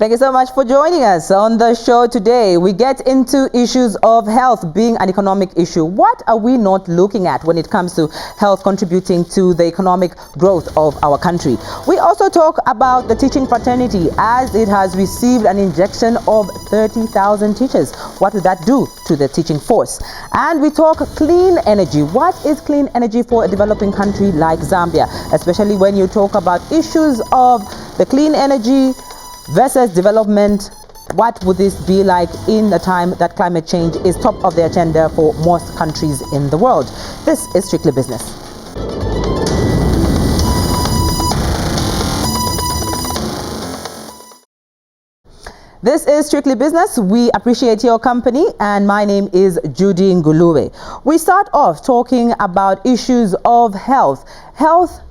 Thank you so much for joining us on the show today. We get into issues of health being an economic issue. What are we not looking at when it comes to health contributing to the economic growth of our country? We also talk about the teaching fraternity as it has received an injection of 30,000 teachers. What will that do to the teaching force? And we talk clean energy. What is clean energy for a developing country like Zambia, especially when you talk about issues of the clean energy versus development? What would this be like in a time that climate change is top of the agenda for most countries in the world? This is Strictly Business. This is Strictly Business. We appreciate your company, and my name is JudyNgulube. We start off talking about issues of health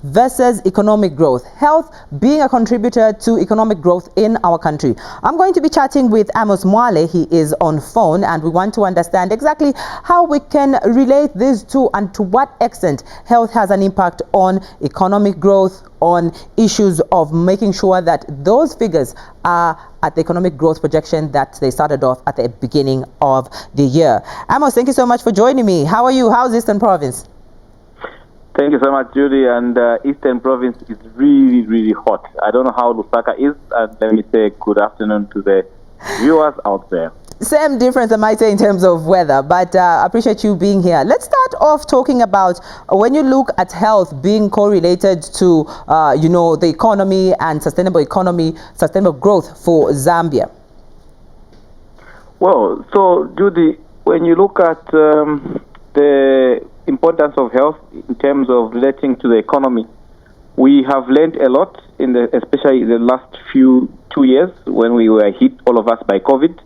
versus economic growth, health being a contributor to economic growth in our country. I'm going to be chatting with Amos Mwale. He is on phone, and we want to understand exactly how we can relate these two and to what extent health has an impact on economic growth, on issues of making sure that those figures are at the economic growth projection that they started off at the beginning of the year. Amos, thank you so much for joining me. How are you? How's Eastern Province? Thank you so much, Judy. And Eastern Province is really, really hot. I don't know how Lusaka is. And let me say good afternoon to the viewers out there. Same difference, I might say, in terms of weather, but I appreciate you being here. Let's start off talking about when you look at health being correlated to, the economy and sustainable growth for Zambia. Well, so, Judy, when you look at the importance of health in terms of relating to the economy, we have learned a lot, especially in the last 2 years when we were hit, all of us, by COVID.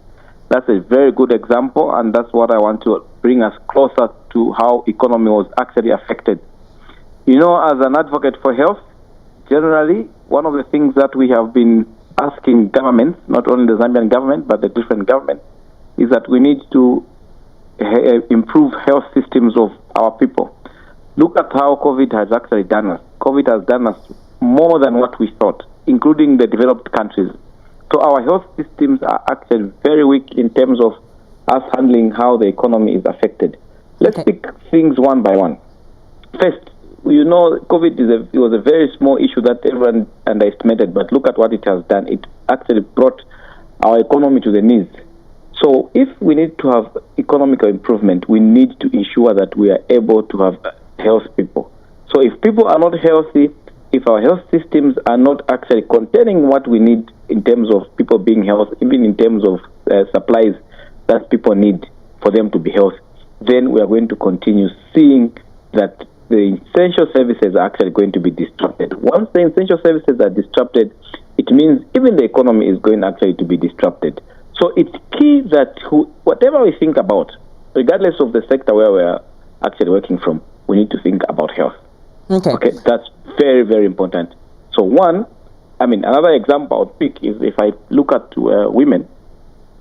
That's a very good example, and that's what I want to bring us closer to how economy was actually affected. You know, as an advocate for health, generally, one of the things that we have been asking governments, not only the Zambian government, but the different governments, is that we need to improve health systems of our people. Look at how COVID has actually done us. COVID has done us more than what we thought, including the developed countries. So our health systems are actually very weak in terms of us handling how the economy is affected. Let's pick things one by one. First, you know, COVID was a very small issue that everyone underestimated, but look at what it has done. It actually brought our economy to the knees. So if we need to have economic improvement, we need to ensure that we are able to have healthy people. So if people are not healthy, if our health systems are not actually containing what we need in terms of people being healthy, even in terms of supplies that people need for them to be healthy, then we are going to continue seeing that the essential services are actually going to be disrupted. Once the essential services are disrupted, it means even the economy is going actually to be disrupted. So it's key that whatever we think about, regardless of the sector where we are actually working from, we need to think about health. Okay, that's very, very important. So another example I would pick is if I look at women,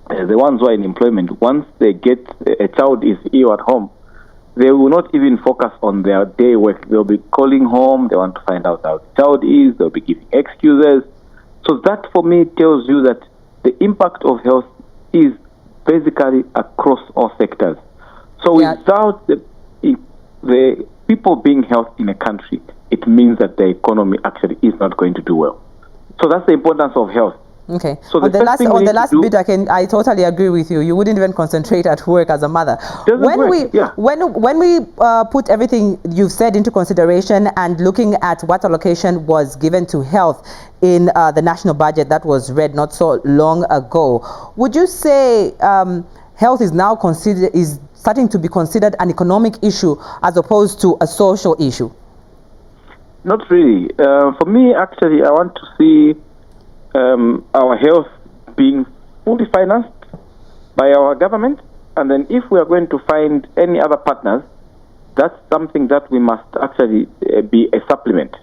the ones who are in employment, once they get a child is ill at home, they will not even focus on their day work. They'll be calling home, they want to find out how the child is, they'll be giving excuses. So that for me tells you that the impact of health is basically across all sectors. So without the people being healthy in a country, it means that the economy actually is not going to do well. So that's the importance of health. Okay. So on the last bit, I totally agree with you. You wouldn't even concentrate at work as a mother. When we put everything you've said into consideration and looking at what allocation was given to health in the national budget that was read not so long ago, would you say health is now starting to be considered an economic issue as opposed to a social issue? Not really. For me, actually, I want to see our health being fully financed by our government, and then if we are going to find any other partners, that's something that we must actually be a supplement.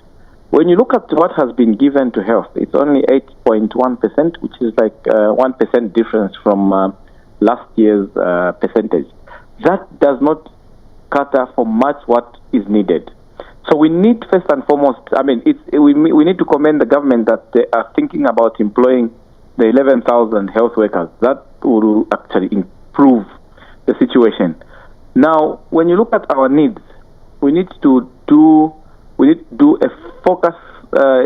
When you look at what has been given to health, it's only 8.1%, which is like 1% difference from last year's percentage. That does not cater for much what is needed. So we need, first and foremost, we need to commend the government that they are thinking about employing the 11,000 health workers. That will actually improve the situation. Now, when you look at our needs, we need to do a focus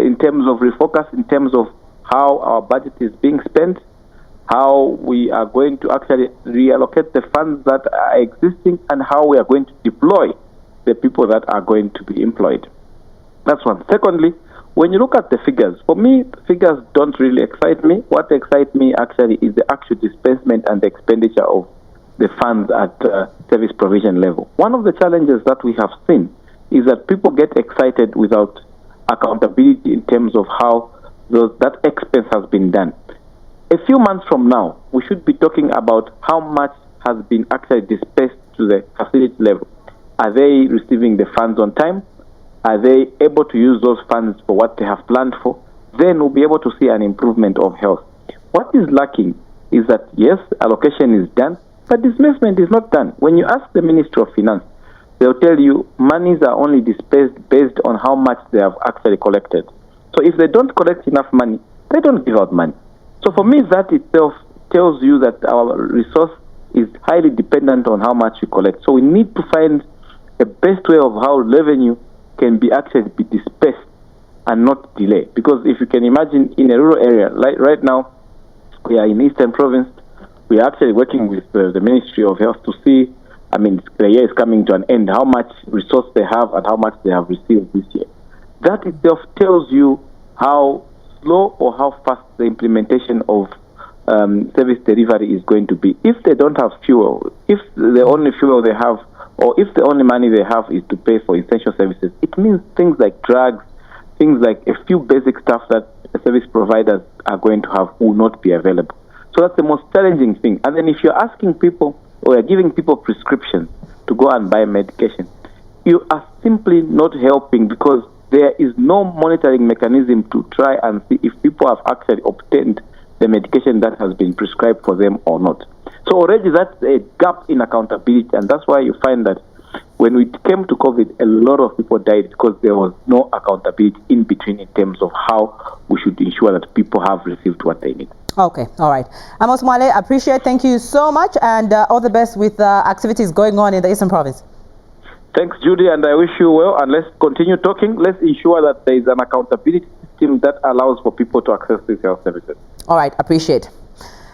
in terms of refocus in terms of how our budget is being spent, how we are going to actually reallocate the funds that are existing, and how we are going to deploy the people that are going to be employed. That's one. Secondly, when you look at the figures, for me, figures don't really excite me. What excites me actually is the actual disbursement and the expenditure of the funds at service provision level. One of the challenges that we have seen is that people get excited without accountability in terms of how that expense has been done. A few months from now, we should be talking about how much has been actually dispersed to the facility level. Are they receiving the funds on time? Are they able to use those funds for what they have planned for? Then we'll be able to see an improvement of health. What is lacking is that, yes, allocation is done, but disbursement is not done. When you ask the Ministry of Finance, they'll tell you monies are only dispersed based on how much they have actually collected. So if they don't collect enough money, they don't give out money. So for me, that itself tells you that our resource is highly dependent on how much we collect. So we need to find a best way of how revenue can be actually be dispersed and not delayed. Because if you can imagine in a rural area, like right now, we are in Eastern Province, we are actually working with the Ministry of Health to see, I mean, the year is coming to an end, how much resource they have and how much they have received this year. That itself tells you how slow or how fast the implementation of service delivery is going to be. If they don't have fuel, if the only fuel they have, or if the only money they have is to pay for essential services, it means things like drugs, things like a few basic stuff that service providers are going to have will not be available. So that's the most challenging thing. And then if you're asking people or you're giving people prescriptions to go and buy medication, you are simply not helping because there is no monitoring mechanism to try and see if people have actually obtained the medication that has been prescribed for them or not. So already that's a gap in accountability, and that's why you find that when we came to COVID, a lot of people died because there was no accountability in between in terms of how we should ensure that people have received what they need. Okay, all right. Amos Mwale, appreciate. Thank you so much, and all the best with activities going on in the Eastern Province. Thanks, Judy, and I wish you well. And let's continue talking. Let's ensure that there is an accountability system that allows for people to access these health services. All right, appreciate.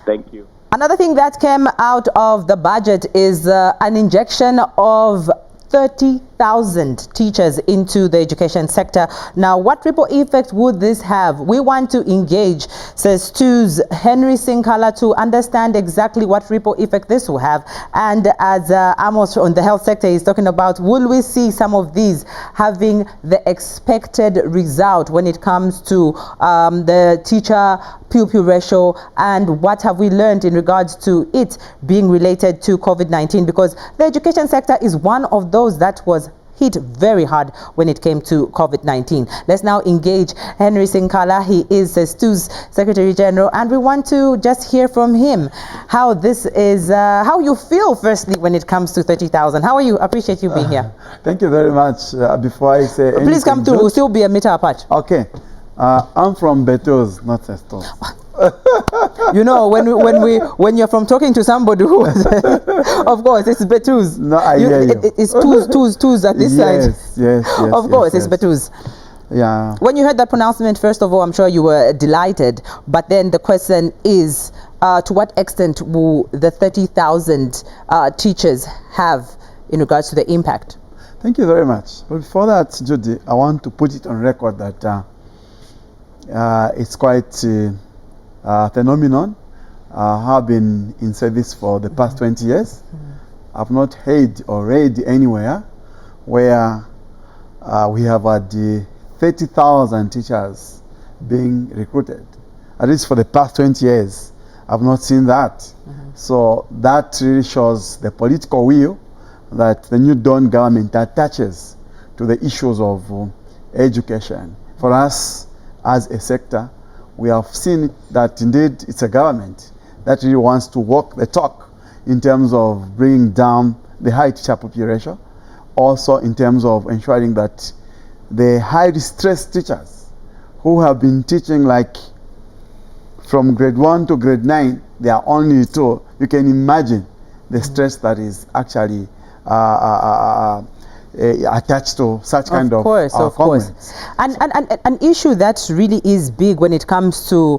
Thank you. Another thing that came out of the budget is an injection of 30,000 teachers into the education sector. Now, what ripple effect would this have? We want to engage, says BETUZ Henry Sinkala, to understand exactly what ripple effect this will have. And as Amos on the health sector is talking about, will we see some of these having the expected result when it comes to the teacher-pupil ratio, and what have we learned in regards to it being related to COVID-19? Because the education sector is one of those that was hit very hard when it came to COVID-19. Let's now engage Henry Sinkala. He is BETUZ Secretary General, and we want to just hear from him how this is, how you feel firstly when it comes to 30,000. How are you? Appreciate you being here. Thank you very much. Before I say anything, please come through. We'll still be a meter apart. Okay. I'm from BETUZ, not BETUZ. You know, when you're from talking to somebody who of course it's BETUZ. No, I hear you. It's TUZ at this side. Yes. Of course, it's BETUZ. Yeah. When you heard that pronouncement, first of all, I'm sure you were delighted. But then the question is, to what extent will the 30,000 teachers have in regards to the impact? Thank you very much. But before that, Judy, I want to put it on record that it's quite a phenomenon. I have been in service for the past 20 years. I've not heard or read anywhere where we have had 30,000 teachers being recruited. At least for the past 20 years, I've not seen that. So that really shows the political will that the new Dawn government attaches to the issues of education. For us as a sector, we have seen that indeed it's a government that really wants to walk the talk in terms of bringing down the high teacher pupil ratio, also in terms of ensuring that the highly stressed teachers who have been teaching like from grade 1 to grade 9, there are only 2. You can imagine the stress that is actually attached to such kind of comments. And an issue that really is big when it comes to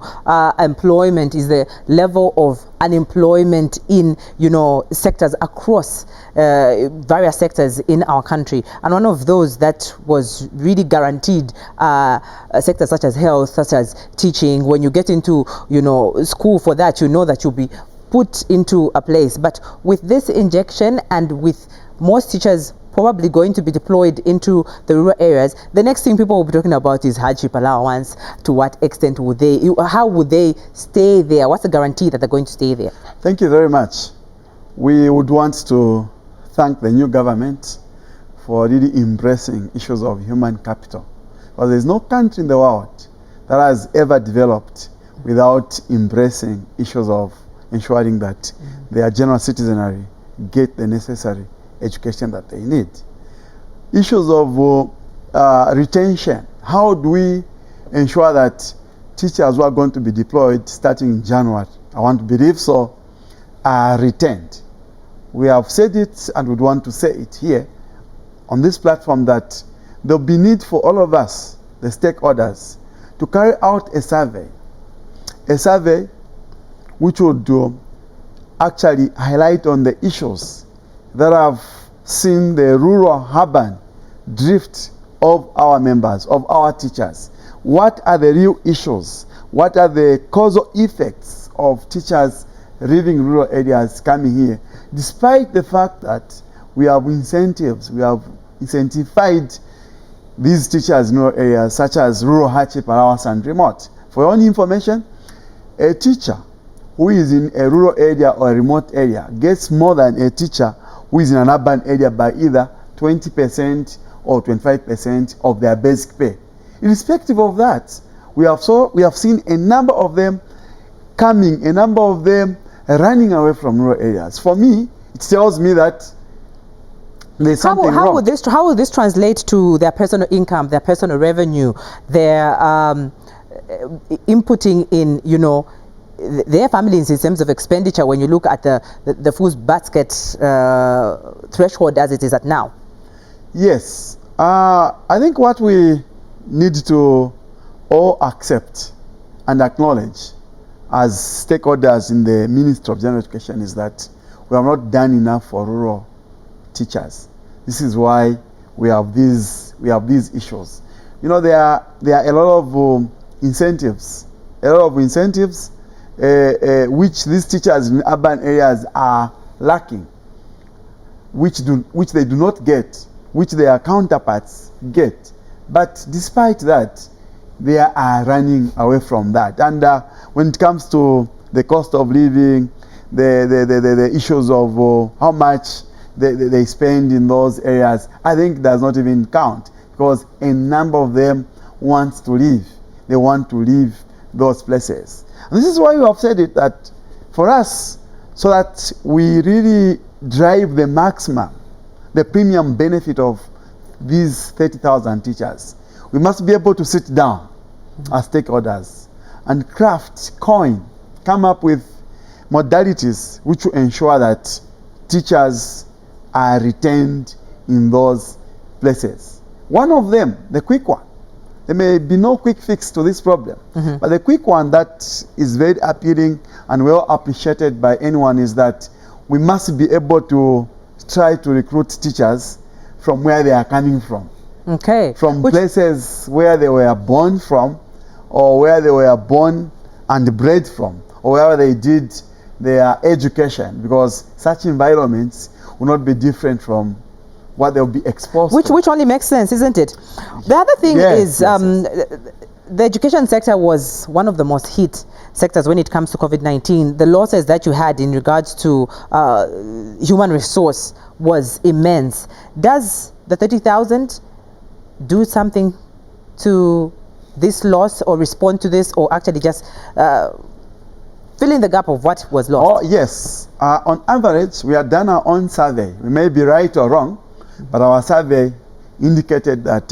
employment is the level of unemployment in, you know, sectors across various sectors in our country. And one of those that was really guaranteed sectors such as health, such as teaching. When you get into, you know, school for that, you know that you'll be put into a place. But with this injection and with most teachers probably going to be deployed into the rural areas, the next thing people will be talking about is hardship allowance. To what extent would they, how would they stay there? What's the guarantee that they're going to stay there? Thank you very much. We would want to thank the new government for really embracing issues of human capital. Because there's no country in the world that has ever developed without embracing issues of ensuring that their general citizenry get the necessary education that they need. Issues of retention. How do we ensure that teachers who are going to be deployed starting in January, I want to believe so, are retained? We have said it and would want to say it here on this platform that there will be need for all of us, the stakeholders, to carry out a survey which would actually highlight on the issues that have seen the rural-urban drift of our members, of our teachers. What are the real issues? What are the causal effects of teachers leaving rural areas coming here? Despite the fact that we have incentives, we have incentivized these teachers in rural areas, such as rural hardship allowance and remote. For your own information, a teacher who is in a rural area or a remote area gets more than a teacher who is in an urban area by either 20% or 25% of their basic pay. Irrespective of that, we have seen a number of them coming, a number of them running away from rural areas. For me, it tells me that there's something wrong. How will this translate to their personal income, their personal revenue, their inputting in, you know, their families in terms of expenditure when you look at the food basket threshold as it is at now? Yes. I think what we need to all accept and acknowledge as stakeholders in the Ministry of General Education is that we have not done enough for rural teachers. This is why we have these issues. You know, there are a lot of incentives which these teachers in urban areas are lacking, which they do not get, which their counterparts get. But despite that, they are running away from that. And when it comes to the cost of living, the issues of how much they spend in those areas, I think it does not even count, because a number of them want to leave. They want to leave those places. And this is why we have said it, that for us, so that we really drive the maximum, the premium benefit of these 30,000 teachers, we must be able to sit down as stakeholders and come up with modalities which will ensure that teachers are retained in those places. One of them, the quick one, there may be no quick fix to this problem, but the quick one that is very appealing and well appreciated by anyone is that we must be able to try to recruit teachers from where they are coming from. Okay. From places where they were born from, or where they were born and bred from, or wherever they did their education, because such environments will not be different from what they'll be exposed to. Which only makes sense, isn't it? The other thing is the education sector was one of the most hit sectors when it comes to COVID-19. The losses that you had in regards to human resource was immense. Does the 30,000 do something to this loss, or respond to this, or actually just fill in the gap of what was lost? Oh, yes. On average, we have done our own survey. We may be right or wrong, but our survey indicated that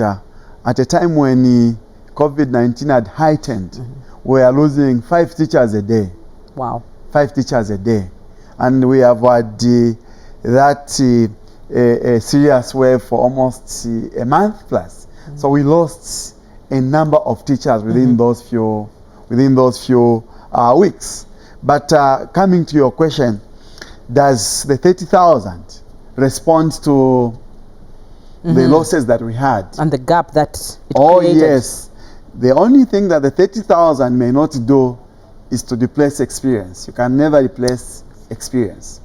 at a time when COVID-19 had heightened, we are losing 5 teachers a day. Wow. 5 teachers a day. And we have had a serious wave for almost a month plus. So we lost a number of teachers within those few weeks. But coming to your question, does the 30,000 respond to the losses that we had? And the gap that it Oh, created. yes. The only thing that the 30,000 may not do is to replace experience. You can never replace experience.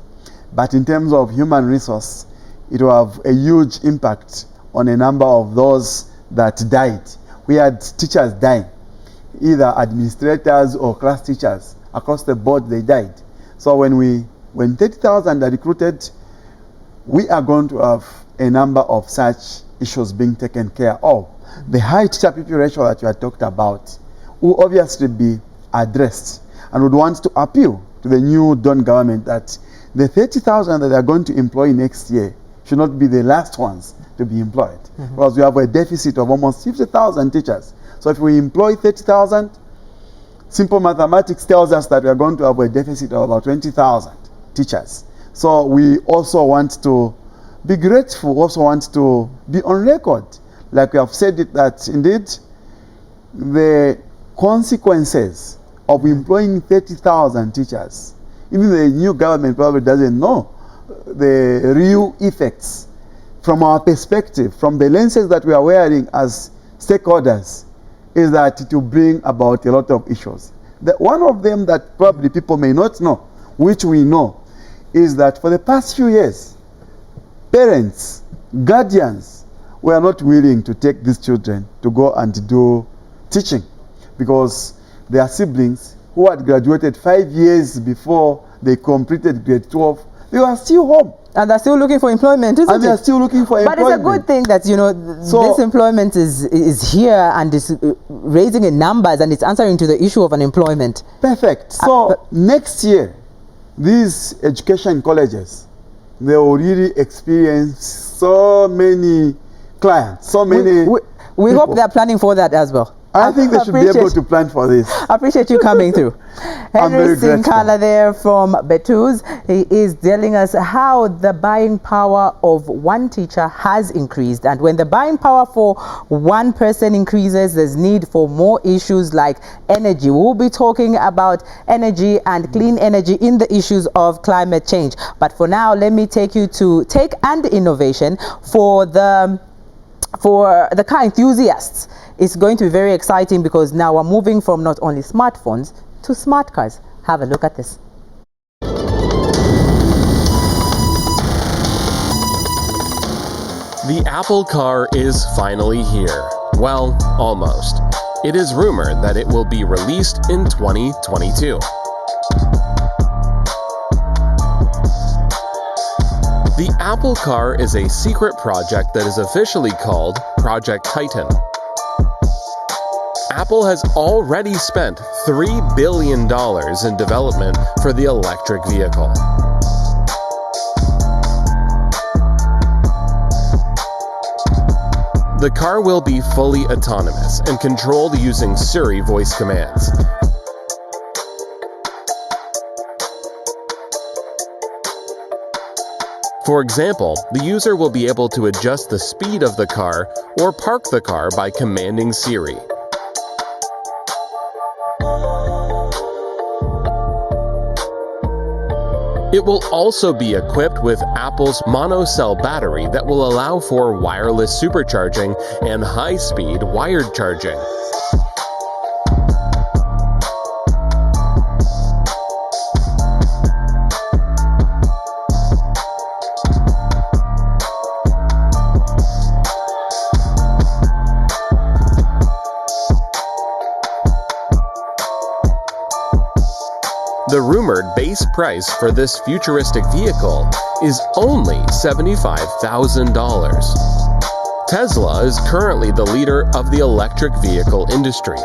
But in terms of human resource, it will have a huge impact on a number of those that died. We had teachers dying, either administrators or class teachers. Across the board, they died. So when 30,000 are recruited, we are going to have a number of such issues being taken care of. The high teacher pupil ratio that you had talked about will obviously be addressed, and would want to appeal to the new Dawn government that the 30,000 that they are going to employ next year should not be the last ones to be employed, because we have a deficit of almost 50,000 teachers. So if we employ 30,000, simple mathematics tells us that we are going to have a deficit of about 20,000 teachers. So we also want to be grateful, also want to be on record, like we have said it, that indeed the consequences of employing 30,000 teachers, even the new government probably doesn't know the real effects from our perspective, from the lenses that we are wearing as stakeholders, is that it will bring about a lot of issues. One of them that probably people may not know, which we know, is that for the past few years, parents, guardians were not willing to take these children to go and do teaching, because their siblings who had graduated 5 years before they completed grade 12, they were still home. And they're still looking for employment, isn't it? And they're still looking for employment. But it's a good thing that, you know, this employment is here and is raising in numbers, and it's answering to the issue of unemployment. Perfect. So next year, these education colleges, they will really experience so many clients, so many we hope they're planning for that as well. I think they should be able to plan for this. I appreciate you coming through. Henry Sinkala there from BETUZ. He is telling us how the buying power of one teacher has increased. And when the buying power for one person increases, there's need for more issues like energy. We'll be talking about energy and clean energy in the issues of climate change. But for now, let me take you to Tech and Innovation for the car enthusiasts. It's going to be very exciting because now we're moving from not only smartphones to smart cars. Have a look at this. The Apple car is finally here. Well, almost. It is rumored that it will be released in 2022. The Apple car is a secret project that is officially called Project Titan. Apple has already spent $3 billion in development for the electric vehicle. The car will be fully autonomous and controlled using Siri voice commands. For example, the user will be able to adjust the speed of the car or park the car by commanding Siri. It will also be equipped with Apple's monocell battery that will allow for wireless supercharging and high-speed wired charging. The rumored base price for this futuristic vehicle is only $75,000. Tesla is currently the leader of the electric vehicle industry.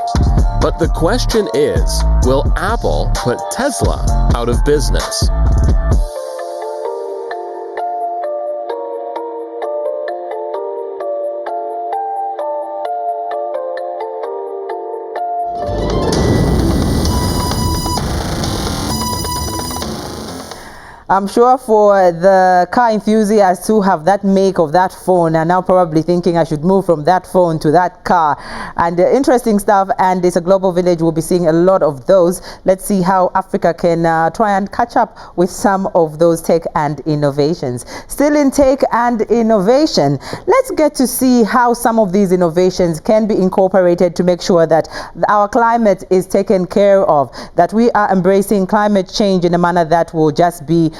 But the question is, will Apple put Tesla out of business? I'm sure for the car enthusiasts who have that make of that phone are now probably thinking I should move from that phone to that car. And interesting stuff, and it's a global village. We'll be seeing a lot of those. Let's see how Africa can try and catch up with some of those tech and innovations. Still in tech and innovation, let's get to see how some of these innovations can be incorporated to make sure that our climate is taken care of, that we are embracing climate change in a manner that will just be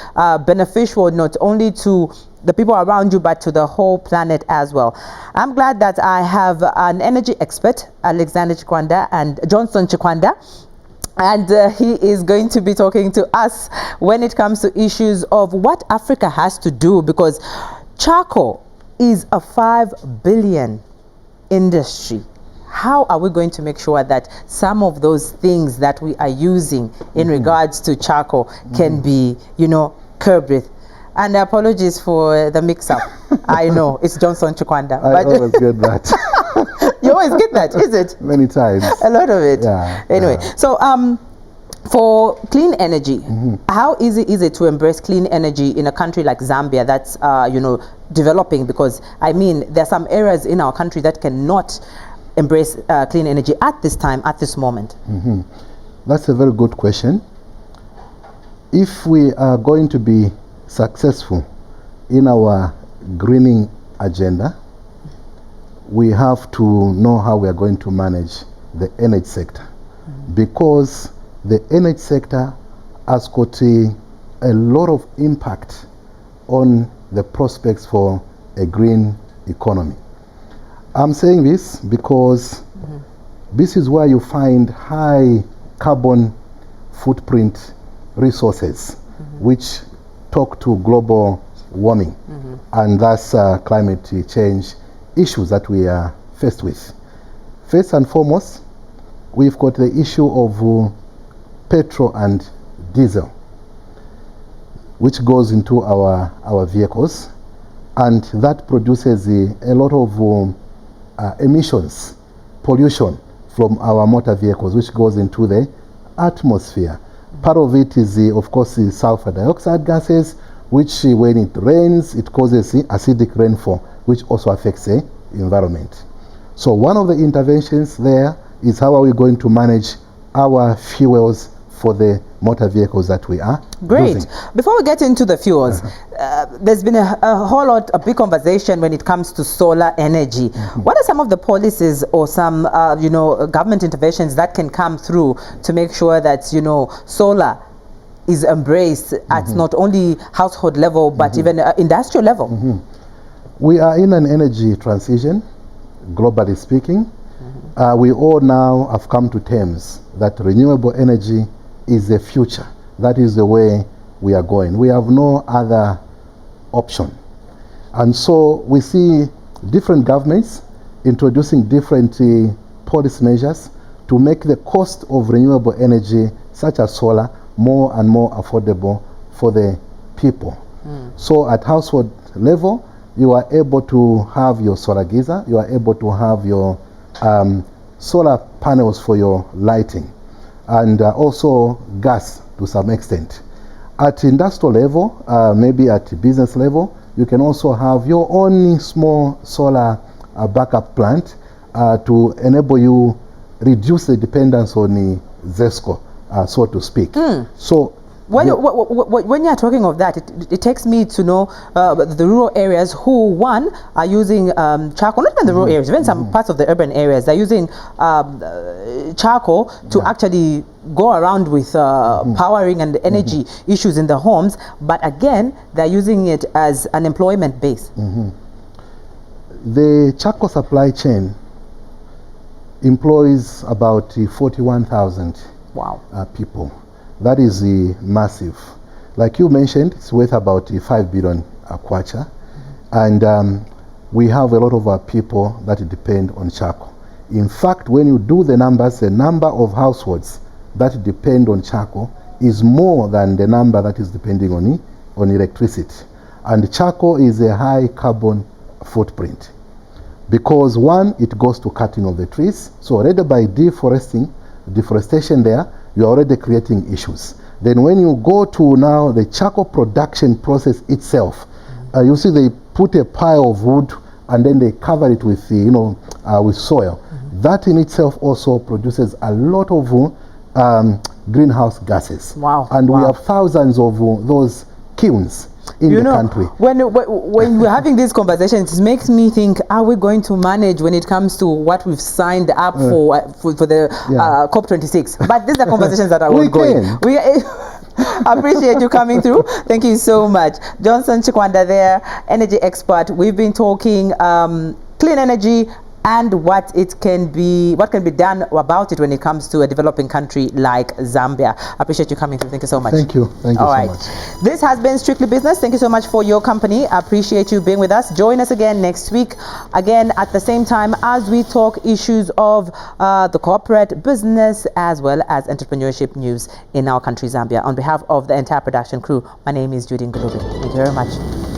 beneficial not only to the people around you but to the whole planet as well. I'm glad that I have an energy expert, Alexander Chikwanda and Johnstone Chikwanda, and he is going to be talking to us when it comes to issues of what Africa has to do, because charcoal is a 5 billion industry. How are we going to make sure that some of those things that we are using in regards to charcoal can be, you know, curbed with? And apologies for the mix-up. I know it's Johnstone Chikwanda. I always get that. You always get that, is it? Many times. A lot of it. Yeah. Anyway, so for clean energy, how easy is it to embrace clean energy in a country like Zambia that's, you know, developing? Because, I mean, there are some areas in our country that cannot embrace clean energy at this time, at this moment. That's a very good question. If we are going to be successful in our greening agenda, we have to know how we are going to manage the energy sector, because the energy sector has got a lot of impact on the prospects for a green economy. I'm saying this because this is where you find high carbon footprint resources, which talk to global warming and thus climate change issues that we are faced with. First and foremost, we've got the issue of petrol and diesel, which goes into our vehicles, and that produces a lot of emissions, pollution from our motor vehicles, which goes into the atmosphere. Part of it is, of course, the sulfur dioxide gases, which when it rains, it causes acidic rainfall, which also affects the environment. So one of the interventions there is how are we going to manage our fuels for the motor vehicles that we are using. Before we get into the fuels, there's been a big conversation when it comes to solar energy. What are some of the policies or some, you know, government interventions that can come through to make sure that, you know, solar is embraced at not only household level but even industrial level? We are in an energy transition, globally speaking. We all now have come to terms that renewable energy is the future. That is the way we are going. We have no other option. And so we see different governments introducing different policy measures to make the cost of renewable energy, such as solar, more and more affordable for the people. So at household level, you are able to have your solar geyser, you are able to have your solar panels for your lighting, and also gas to some extent. At industrial level, maybe at business level, you can also have your own small solar backup plant to enable you reduce the dependence on the ZESCO, so to speak. So when you're talking of that, it takes me to know the rural areas who, one, are using charcoal, not even the rural areas, even some parts of the urban areas, they're using charcoal to actually go around with powering and energy issues in the homes, but again, they're using it as an employment base. The charcoal supply chain employs about 41,000 people. That is massive. Like you mentioned, it's worth about 5 billion kwacha. And we have a lot of our people that depend on charcoal. In fact, when you do the numbers, the number of households that depend on charcoal is more than the number that is depending on electricity. And charcoal is a high carbon footprint, because one, it goes to cutting of the trees. So already by deforestation there, you are already creating issues. Then when you go to now the charcoal production process itself, you see they put a pile of wood and then they cover it with, with soil. That in itself also produces a lot of greenhouse gases. Wow. And we have thousands of those kilns in the country. When we're having these conversations, it makes me think, are we going to manage when it comes to what we've signed up for the COP26? But these are conversations that are ongoing. We appreciate you coming through. Thank you so much. Johnstone Chikwanda there, energy expert. We've been talking clean energy and what can be done about it when it comes to a developing country like Zambia. I appreciate you coming through. Thank you so much. Thank you. Thank you so much. This has been Strictly Business. Thank you so much for your company. I appreciate you being with us. Join us again next week, again at the same time, as we talk issues of the corporate business as well as entrepreneurship news in our country, Zambia. On behalf of the entire production crew, my name is JudyNgulube9. Thank you very much.